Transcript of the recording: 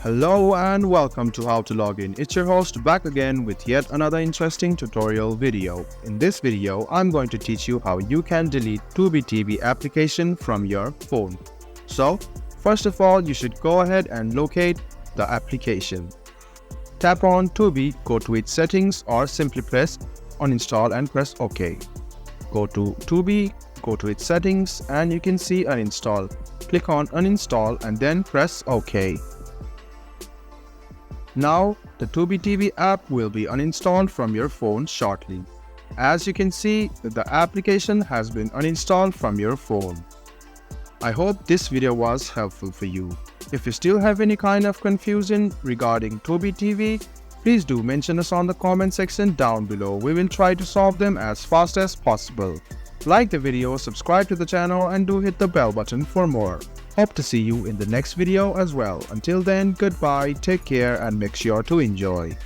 Hello and welcome to How to Login. It's your host back again with yet another interesting tutorial video. In this video, I'm going to teach you how you can delete Tubi TV application from your phone. So, first of all, you should go ahead and locate the application. Tap on Tubi, go to its settings or simply press uninstall and press OK. Go to Tubi, go to its settings and you can see uninstall. Click on uninstall and then press OK. Now, the Tubi TV app will be uninstalled from your phone shortly. As you can see, the application has been uninstalled from your phone. I hope this video was helpful for you. If you still have any kind of confusion regarding Tubi TV, please do mention us on the comment section down below. We will try to solve them as fast as possible. Like the video, subscribe to the channel and do hit the bell button for more. Hope to see you in the next video as well. Until then, goodbye, take care and make sure to enjoy.